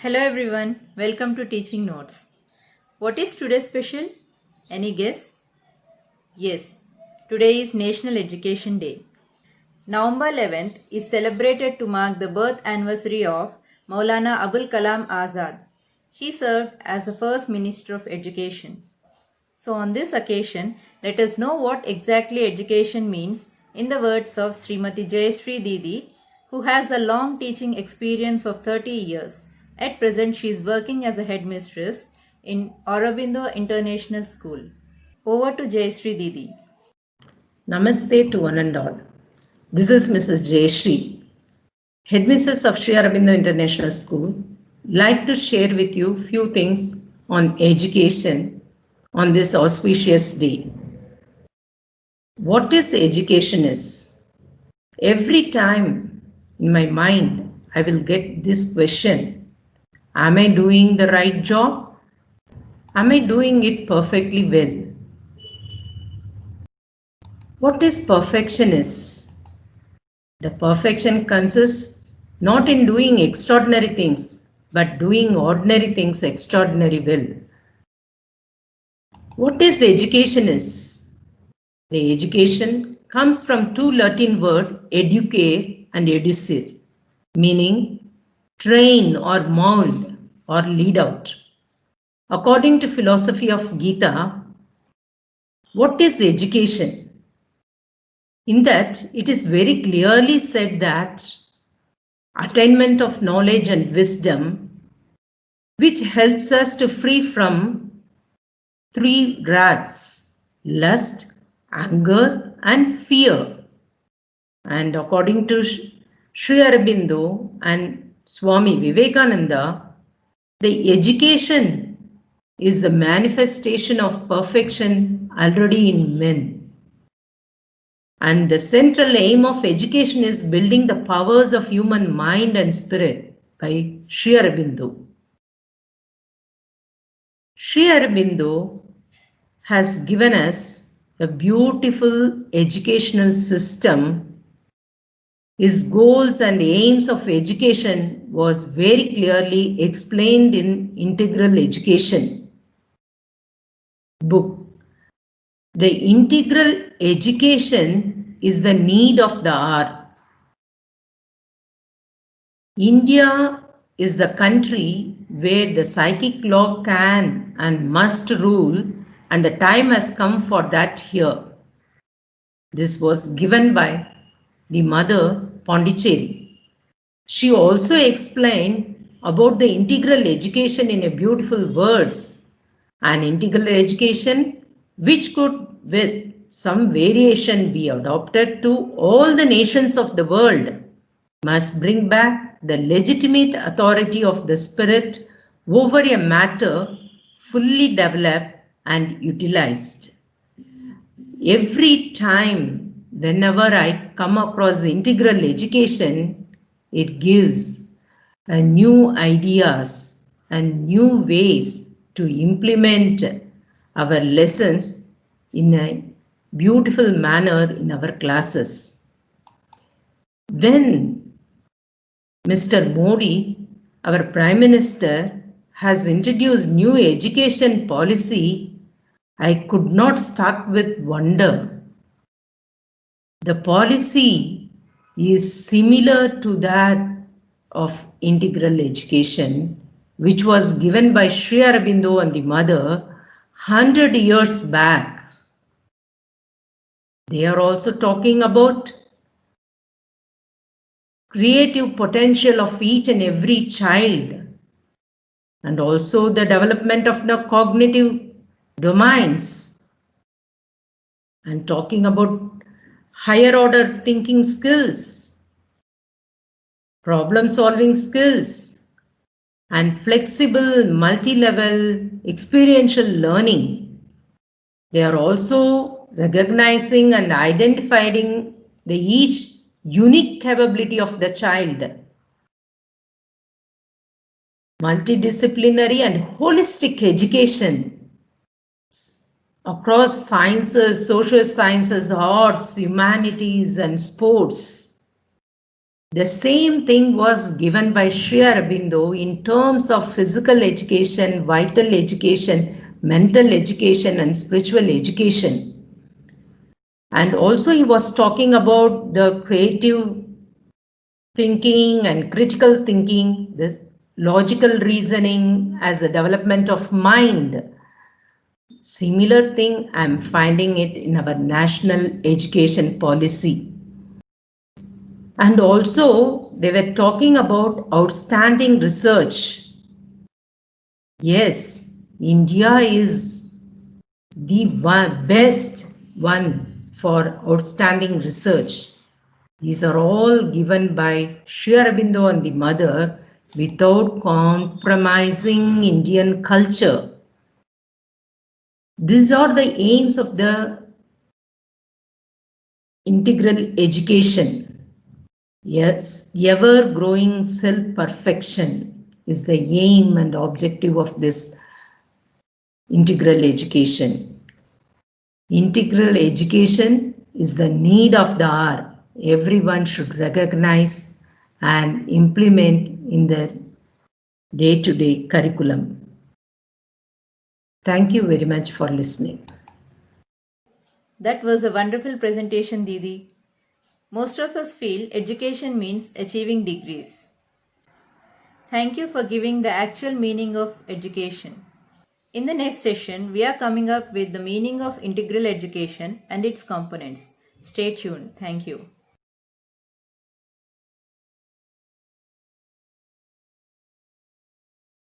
Hello everyone, welcome to Teaching Notes. What is today's special? Any guess? Yes, today is National Education Day. November 11th is celebrated to mark the birth anniversary of Maulana Abul Kalam Azad. He served as the first Minister of Education. So on this occasion, let us know what exactly education means in the words of Srimati Jayashree Didi, who has a long teaching experience of 30 years. At present, she is working as a headmistress in Aurobindo International School. Over to Jayashree Didi. Namaste to one and all. This is Mrs. Jayashree, Headmistress of Sri Aurobindo International School. Like to share with you few things on education on this auspicious day. What is education is? Every time in my mind I will get this question. Am I doing the right job? Am I doing it perfectly well? What is perfection is? The perfection consists not in doing extraordinary things, but doing ordinary things extraordinary well. What is education is? The education comes from two Latin words, educare and educere, meaning train or mold or lead out. According to philosophy of Gita, what is education? In that, it is very clearly said that attainment of knowledge and wisdom, which helps us to free from three wraths: lust, anger, and fear. And according to Sri Aurobindo and Swami Vivekananda, the education is the manifestation of perfection already in men. And the central aim of education is building the powers of human mind and spirit by Sri Aurobindo. Sri Aurobindo has given us a beautiful educational system. His goals and aims of education was very clearly explained in Integral Education book. The integral education is the need of the hour. India is the country where the psychic law can and must rule, and the time has come for that here. This was given by the mother Pondicherry. She also explained about the integral education in a beautiful words. An integral education which could with some variation be adopted to all the nations of the world must bring back the legitimate authority of the spirit over a matter fully developed and utilized. Every time, whenever I come across integral education, it gives new ideas and new ways to implement our lessons in a beautiful manner in our classes. When Mr. Modi, our Prime Minister, has introduced new education policy, I could not start with wonder. The policy is similar to that of integral education, which was given by Sri Aurobindo and the mother 100 years back. They are also talking about creative potential of each and every child, and also the development of the cognitive domains, and talking about higher order thinking skills, problem solving skills, and flexible multi-level experiential learning. They are also recognizing and identifying the each unique capability of the child. Multidisciplinary and holistic education across sciences, social sciences, arts, humanities, and sports. The same thing was given by Sri Aurobindo in terms of physical education, vital education, mental education, and spiritual education. And also, he was talking about the creative thinking and critical thinking, the logical reasoning as a development of mind. Similar thing, I'm finding it in our national education policy. And also, they were talking about outstanding research. Yes, India is the best one for outstanding research. These are all given by Sri Aurobindo and the mother without compromising Indian culture. These are the aims of the integral education. Yes, ever growing self perfection is the aim and objective of this integral education. Integral education is the need of the hour. Everyone should recognize and implement in their day to day curriculum. Thank you very much for listening. That was a wonderful presentation, Didi. Most of us feel education means achieving degrees. Thank you for giving the actual meaning of education. In the next session, we are coming up with the meaning of integral education and its components. Stay tuned. Thank you.